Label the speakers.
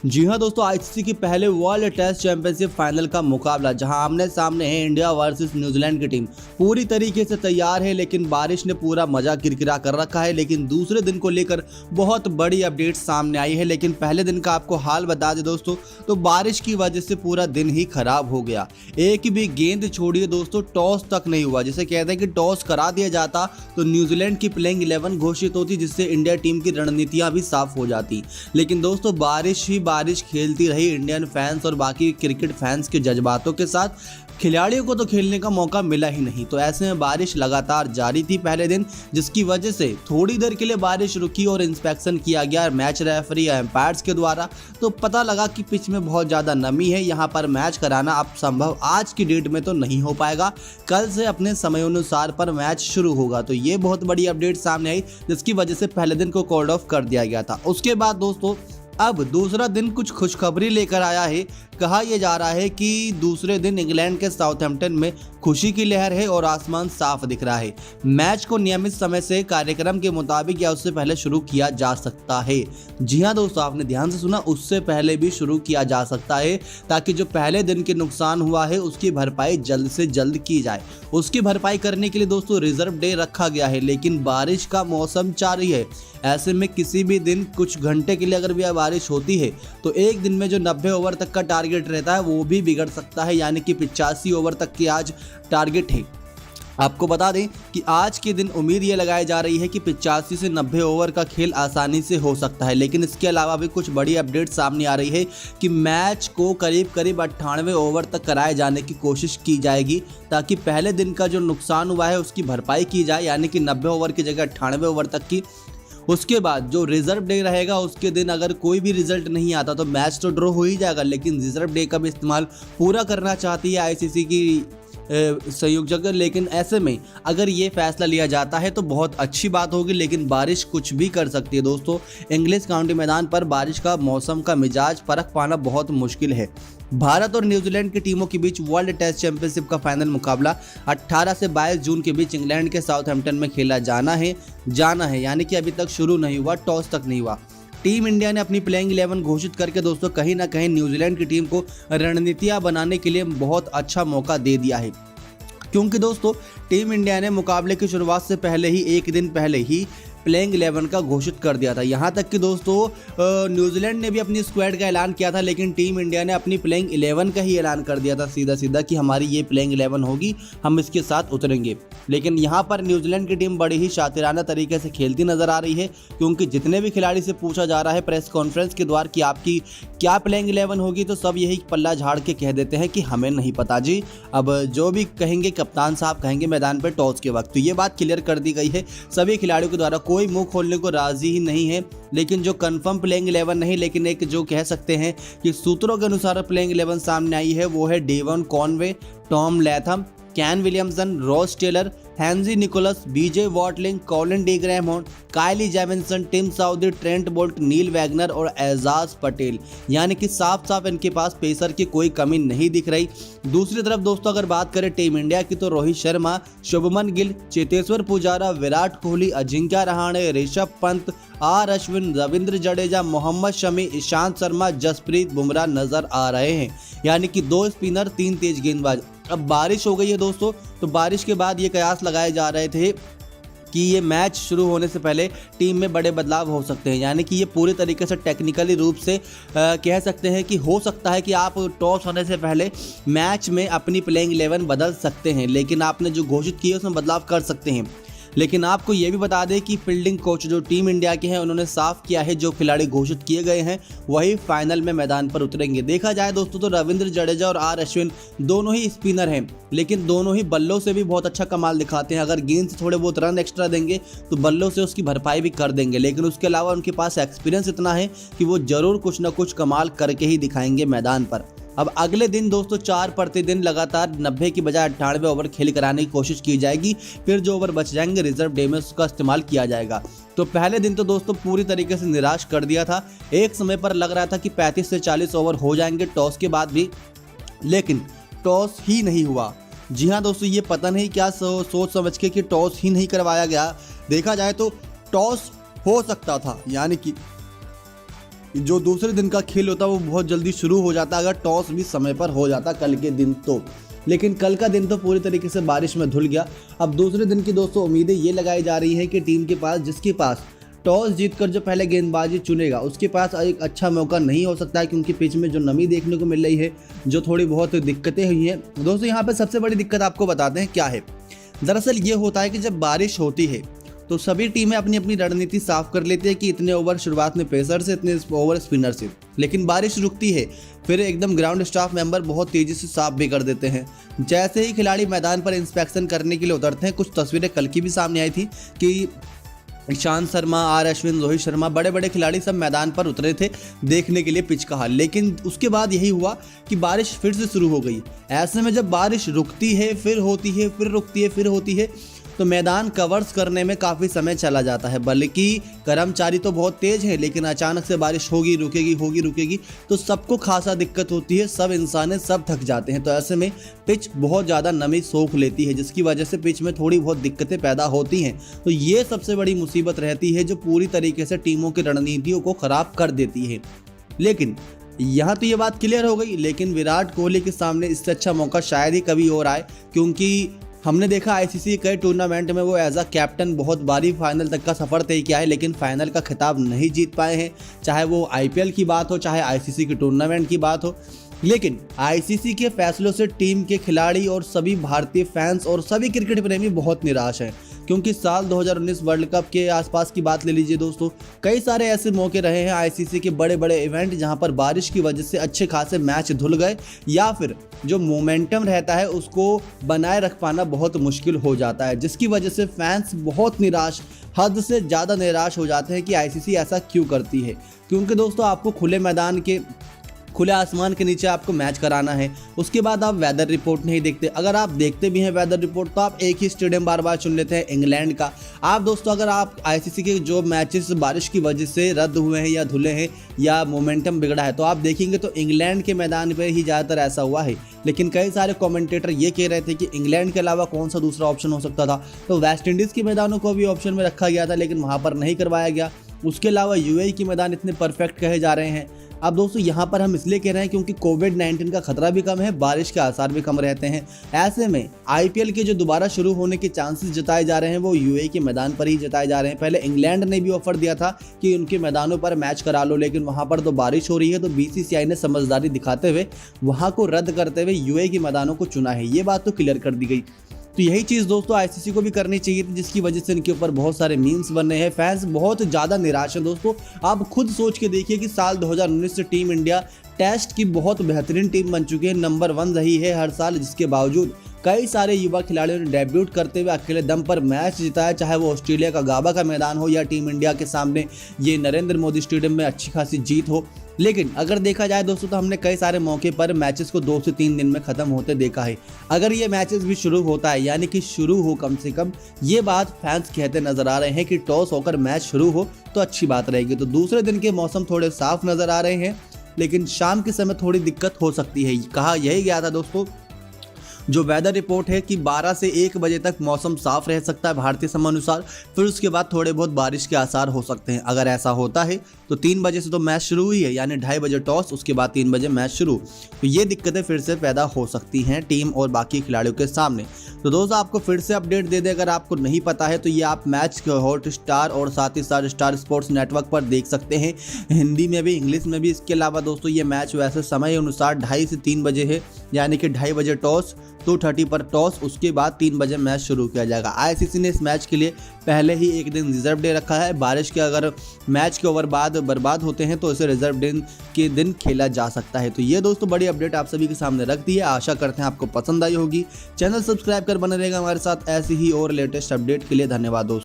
Speaker 1: जी हाँ दोस्तों, आईसीसी के पहले वर्ल्ड टेस्ट चैंपियनशिप फाइनल का मुकाबला जहां आमने सामने है इंडिया वर्सेस न्यूजीलैंड की टीम पूरी तरीके से तैयार है, लेकिन बारिश ने पूरा मजा किरकिरा कर रखा है। लेकिन दूसरे दिन को लेकर बहुत बड़ी अपडेट सामने आई है। लेकिन पहले दिन का आपको हाल बता दें दोस्तों, तो बारिश की वजह से पूरा दिन ही खराब हो गया। एक भी गेंद छोड़िए दोस्तों, टॉस तक नहीं हुआ। जिसे कहते हैं कि टॉस करा दिया जाता तो न्यूजीलैंड की प्लेइंग 11 घोषित होती, जिससे इंडिया टीम की रणनीतियां भी साफ हो जाती। लेकिन दोस्तों बारिश खेलती रही इंडियन फैंस और बाकी क्रिकेट फैंस के जज्बातों के साथ। खिलाड़ियों को तो खेलने का मौका मिला ही नहीं। तो ऐसे में बारिश लगातार जारी थी पहले दिन, जिसकी वजह से थोड़ी देर के लिए बारिश रुकी और इंस्पेक्शन किया गया मैच रेफरी या एम्पायर्स के द्वारा। तो पता लगा कि पिच में बहुत ज़्यादा नमी है, यहाँ पर मैच कराना अब संभव आज की डेट में तो नहीं हो पाएगा। कल से अपने समयानुसार पर मैच शुरू होगा। तो ये बहुत बड़ी अपडेट सामने आई, जिसकी वजह से पहले दिन को कॉल्ड ऑफ कर दिया गया था। उसके बाद दोस्तों अब दूसरा दिन कुछ खुशखबरी लेकर आया है। कहा यह जा रहा है कि दूसरे दिन इंग्लैंड के साउथहैम्पटन में खुशी की लहर है और आसमान साफ दिख रहा है। मैच को नियमित समय से कार्यक्रम के मुताबिक या उससे पहले शुरू किया जा सकता है। जी हाँ दोस्तों, आपने ध्यान से सुना, उससे पहले भी शुरू किया जा सकता है, ताकि जो पहले दिन के नुकसान हुआ है उसकी भरपाई जल्द से जल्द की जाए। उसकी भरपाई करने के लिए दोस्तों रिजर्व डे रखा गया है, लेकिन बारिश का मौसम जारी है। ऐसे में किसी भी दिन कुछ घंटे के लिए अगर भी बारिश होती है तो एक दिन में जो 90 ओवर तक का टारगेट रहता है वो भी बिगड़ सकता है, यानी कि 85 ओवर तक की आज टारगेट है। आपको बता दें कि आज के दिन उम्मीद ये लगाई जा रही है कि 85 से 90 ओवर का खेल आसानी से हो सकता है। लेकिन इसके अलावा भी कुछ बड़ी अपडेट सामने आ रही है कि मैच को करीब 98 ओवर तक कराए जाने की कोशिश की जाएगी, ताकि पहले दिन का जो नुकसान हुआ है उसकी भरपाई की जाए, यानी कि 90 ओवर की जगह 98 ओवर तक की। उसके बाद जो रिजर्व डे रहेगा उसके दिन अगर कोई भी रिजल्ट नहीं आता तो मैच तो ड्रॉ हो ही जाएगा, लेकिन रिजर्व डे का भी इस्तेमाल पूरा करना चाहती है आईसीसी की संयोजक। लेकिन ऐसे में अगर ये फैसला लिया जाता है तो बहुत अच्छी बात होगी, लेकिन बारिश कुछ भी कर सकती है दोस्तों। इंग्लिश काउंटी मैदान पर बारिश का मौसम का मिजाज परख पाना बहुत मुश्किल है। भारत और न्यूजीलैंड की टीमों के बीच वर्ल्ड टेस्ट चैंपियनशिप का फाइनल मुकाबला 18 से 22 जून के बीच इंग्लैंड के साउथहैम्पटन में खेला जाना है, यानी कि अभी तक शुरू नहीं हुआ, टॉस तक नहीं हुआ। टीम इंडिया ने अपनी प्लेइंग 11 घोषित करके दोस्तों कहीं ना कहीं न्यूजीलैंड की टीम को रणनीतियां बनाने के लिए बहुत अच्छा मौका दे दिया है, क्योंकि दोस्तों टीम इंडिया ने मुकाबले की शुरुआत से पहले ही एक दिन पहले ही प्लेइंग 11 का घोषित कर दिया था। यहाँ तक कि दोस्तों न्यूजीलैंड ने भी अपनी स्क्वाड का ऐलान किया था, लेकिन टीम इंडिया ने अपनी प्लेइंग 11 का ही ऐलान कर दिया था सीधा कि हमारी ये प्लेइंग 11 होगी, हम इसके साथ उतरेंगे। लेकिन यहाँ पर न्यूजीलैंड की टीम बड़ी ही शातिराना तरीके से खेलती नजर आ रही है, क्योंकि जितने भी खिलाड़ी से पूछा जा रहा है प्रेस कॉन्फ्रेंस के द्वारा कि आपकी क्या प्लेइंग 11 होगी, तो सब यही पल्ला झाड़ के कह देते हैं कि हमें नहीं पता जी। अब जो भी कहेंगे कप्तान साहब कहेंगे मैदान पर टॉस के वक्त। तो ये बात क्लियर कर दी गई है सभी खिलाड़ियों के द्वारा, कोई मुंह खोलने को राजी ही नहीं है। लेकिन जो कंफर्म प्लेइंग 11 नहीं, लेकिन एक जो कह सकते हैं कि सूत्रों के अनुसार प्लेइंग 11 सामने आई है, वो है Devon Conway, Tom Latham, Kane Williamson, Ross Taylor, Henry Nicholls, BJ Watling, Colin de Grandhomme, Kyle Jamieson, Tim Southee, Trent Boult, Neil Wagner और एजाज पटेल। यानी कि साफ इनके पास पेसर की कोई कमी नहीं दिख रही। दूसरी तरफ दोस्तों अगर बात करें टीम इंडिया की, तो रोहित शर्मा, शुभमन गिल, चेतेश्वर पुजारा, विराट कोहली, अजिंक्य रहाणे, ऋषभ पंत, आर अश्विन, रविंद्र जडेजा, मोहम्मद शमी, ईशांत शर्मा, जसप्रीत बुमराह नजर आ रहे हैं। यानी कि 2 स्पिनर, 3 तेज गेंदबाज। अब बारिश हो गई है दोस्तों, तो बारिश के बाद ये कयास लगाए जा रहे थे कि ये मैच शुरू होने से पहले टीम में बड़े बदलाव हो सकते हैं। यानी कि ये पूरी तरीके से टेक्निकली रूप से कह सकते हैं कि हो सकता है कि आप टॉस होने से पहले मैच में अपनी प्लेइंग 11 बदल सकते हैं, लेकिन आपने जो घोषित किया उसमें बदलाव कर सकते हैं। लेकिन आपको ये भी बता दें कि फील्डिंग कोच जो टीम इंडिया के हैं उन्होंने साफ किया है जो खिलाड़ी घोषित किए गए हैं वही फाइनल में मैदान पर उतरेंगे। देखा जाए दोस्तों तो रविंद्र जडेजा और आर अश्विन दोनों ही स्पिनर हैं, लेकिन दोनों ही बल्लों से भी बहुत अच्छा कमाल दिखाते हैं। अगर गेंद से थोड़े बहुत रन एक्स्ट्रा देंगे तो बल्लों से उसकी भरपाई भी कर देंगे, लेकिन उसके अलावा उनके पास एक्सपीरियंस इतना है कि वो जरूर कुछ ना कुछ कमाल करके ही दिखाएंगे मैदान पर। अब अगले दिन दोस्तों 4 प्रतिदिन लगातार 90 की बजाय 98 ओवर खेल कराने की कोशिश की जाएगी। फिर जो ओवर बच जाएंगे रिजर्व डे में उसका इस्तेमाल किया जाएगा। तो पहले दिन तो दोस्तों पूरी तरीके से निराश कर दिया था। एक समय पर लग रहा था कि 35 से 40 ओवर हो जाएंगे टॉस के बाद भी, लेकिन टॉस ही नहीं हुआ। जी हाँ दोस्तों, ये पता नहीं क्या सोच समझ के कि टॉस ही नहीं करवाया गया। देखा जाए तो टॉस हो सकता था, यानी कि जो दूसरे दिन का खेल होता वो बहुत जल्दी शुरू हो जाता अगर टॉस भी समय पर हो जाता कल के दिन तो। लेकिन कल का दिन तो पूरी तरीके से बारिश में धुल गया। अब दूसरे दिन की दोस्तों उम्मीदें ये लगाई जा रही हैं कि टीम के पास जिसके पास टॉस जीतकर जो पहले गेंदबाजी चुनेगा उसके पास एक अच्छा मौका नहीं हो सकता है, क्योंकि पिच में जो नमी देखने को मिल रही है, जो थोड़ी बहुत दिक्कतें हुई हैं दोस्तों। यहाँ पे सबसे बड़ी दिक्कत आपको बताते हैं क्या है। दरअसल ये होता है कि जब बारिश होती है तो सभी टीमें अपनी अपनी रणनीति साफ कर लेती है कि इतने ओवर शुरुआत में पेसर से, इतने ओवर स्पिनर से। लेकिन बारिश रुकती है फिर एकदम ग्राउंड स्टाफ मेंबर बहुत तेजी से साफ भी कर देते हैं। जैसे ही खिलाड़ी मैदान पर इंस्पेक्शन करने के लिए उतरते हैं, कुछ तस्वीरें कल की भी सामने आई थी कि ईशांत शर्मा, आर अश्विन, रोहित शर्मा, बड़े बड़े खिलाड़ी सब मैदान पर उतरे थे देखने के लिए पिच का हाल। लेकिन उसके बाद यही हुआ कि बारिश फिर से शुरू हो गई। ऐसे में जब बारिश रुकती है, फिर होती है, फिर रुकती है, फिर होती है, तो मैदान कवर्स करने में काफ़ी समय चला जाता है। बल्कि कर्मचारी तो बहुत तेज है, लेकिन अचानक से बारिश होगी रुकेगी तो सबको खासा दिक्कत होती है। सब इंसान सब थक जाते हैं। तो ऐसे में पिच बहुत ज़्यादा नमी सोख लेती है, जिसकी वजह से पिच में थोड़ी बहुत दिक्कतें पैदा होती हैं। तो ये सबसे बड़ी मुसीबत रहती है जो पूरी तरीके से टीमों की रणनीतियों को ख़राब कर देती है। लेकिन यहाँ तो ये बात क्लियर हो गई, लेकिन विराट कोहली के सामने इससे अच्छा मौका शायद ही कभी और आए, क्योंकि हमने देखा आईसीसी कई टूर्नामेंट में वो एज अ कैप्टन बहुत बारी फाइनल तक का सफ़र तय किया है, लेकिन फाइनल का खिताब नहीं जीत पाए हैं। चाहे वो आईपीएल की बात हो, चाहे आईसीसी की टूर्नामेंट की बात हो। लेकिन आईसीसी के फैसलों से टीम के खिलाड़ी और सभी भारतीय फैंस और सभी क्रिकेट प्रेमी बहुत निराश हैं, क्योंकि साल 2019 वर्ल्ड कप के आसपास की बात ले लीजिए दोस्तों, कई सारे ऐसे मौके रहे हैं आईसीसी के बड़े बड़े इवेंट जहां पर बारिश की वजह से अच्छे खासे मैच धुल गए, या फिर जो मोमेंटम रहता है उसको बनाए रख पाना बहुत मुश्किल हो जाता है, जिसकी वजह से फैंस बहुत निराश, हद से ज़्यादा निराश हो जाते हैं कि आईसीसी ऐसा क्यों करती है। क्योंकि दोस्तों आपको खुले मैदान के, खुले आसमान के नीचे आपको मैच कराना है, उसके बाद आप वेदर रिपोर्ट नहीं देखते। अगर आप देखते भी हैं वेदर रिपोर्ट तो आप एक ही स्टेडियम बार बार चुन लेते हैं, इंग्लैंड का। आप दोस्तों अगर आप आईसीसी के जो मैचेस बारिश की वजह से रद्द हुए हैं या धुले हैं या मोमेंटम बिगड़ा है, तो आप देखेंगे तो इंग्लैंड के मैदान पर ही ज़्यादातर ऐसा हुआ है। लेकिन कई सारे कमेंटेटर ये कह रहे थे कि इंग्लैंड के अलावा कौन सा दूसरा ऑप्शन हो सकता था, तो वेस्ट इंडीज़ के मैदानों को भी ऑप्शन में रखा गया था, लेकिन वहाँ पर नहीं करवाया गया। उसके अलावा यूएई के मैदान इतने परफेक्ट कहे जा रहे हैं। अब दोस्तों यहाँ पर हम इसलिए कह रहे हैं क्योंकि कोविड-19 का खतरा भी कम है, बारिश के आसार भी कम रहते हैं। ऐसे में आईपीएल के जो दोबारा शुरू होने के चांसेस जताए जा रहे हैं वो यूएई के मैदान पर ही जताए जा रहे हैं। पहले इंग्लैंड ने भी ऑफर दिया था कि उनके मैदानों पर मैच करा लो, लेकिन वहाँ पर तो बारिश हो रही है, तो बीसीसीआई ने समझदारी दिखाते हुए वहाँ को रद्द करते हुए यूएई के मैदानों को चुना है। ये बात तो क्लियर कर दी गई। तो यही चीज़ दोस्तों आईसीसी को भी करनी चाहिए थी, जिसकी वजह से इनके ऊपर बहुत सारे मीम्स बन रहे हैं। फैंस बहुत ज़्यादा निराश हैं दोस्तों। आप खुद सोच के देखिए कि साल 2019 से टीम इंडिया टेस्ट की बहुत बेहतरीन टीम बन चुकी है, नंबर 1 रही है हर साल, जिसके बावजूद कई सारे युवा खिलाड़ियों ने डेब्यूट करते हुए अकेले दम पर मैच जिताया, चाहे वो ऑस्ट्रेलिया का गाबा का मैदान हो या टीम इंडिया के सामने ये नरेंद्र मोदी स्टेडियम में अच्छी खासी जीत हो। लेकिन अगर देखा जाए दोस्तों तो हमने कई सारे मौके पर मैचेस को 2 से 3 दिन में ख़त्म होते देखा है। अगर ये मैचेस भी शुरू होता है, यानी कि शुरू हो कम से कम, ये बात फैंस कहते नज़र आ रहे हैं कि टॉस होकर मैच शुरू हो तो अच्छी बात रहेगी। तो दूसरे दिन के मौसम थोड़े साफ नज़र आ रहे हैं, लेकिन शाम के समय थोड़ी दिक्कत हो सकती है। कहा यही गया था दोस्तों, जो वेदर रिपोर्ट है कि 12 से 1 बजे तक मौसम साफ रह सकता है भारतीय समय अनुसार, फिर उसके बाद थोड़े बहुत बारिश के आसार हो सकते हैं। अगर ऐसा होता है तो 3 बजे से तो मैच शुरू हुई है, यानी 2:30 बजे टॉस, उसके बाद 3 बजे मैच शुरू। तो ये दिक्कतें फिर से पैदा हो सकती हैं टीम और बाकी खिलाड़ियों के सामने। तो दोस्तों आपको फिर से अपडेट दे दें, अगर आपको नहीं पता है तो ये आप मैच हॉटस्टार और साथ ही साथ स्टार स्पोर्ट्स नेटवर्क पर देख सकते हैं, हिंदी में भी, इंग्लिश में भी। इसके अलावा दोस्तों ये मैच वैसे समय अनुसार 2:30 से 3 बजे है, यानी कि 2:30 बजे टॉस, 2:30 पर टॉस, उसके बाद 3 बजे मैच शुरू किया जाएगा। आईसीसी ने इस मैच के लिए पहले ही एक दिन रिजर्व डे रखा है। बारिश के अगर मैच के ओवर बाद बर्बाद होते हैं तो इसे रिजर्व डे के दिन खेला जा सकता है। तो ये दोस्तों बड़ी अपडेट आप सभी के सामने रख दी है। आशा करते हैं आपको पसंद आई होगी। चैनल सब्सक्राइब कर बने रहेगा हमारे साथ ऐसी ही और लेटेस्ट अपडेट के लिए। धन्यवाद दोस्तों।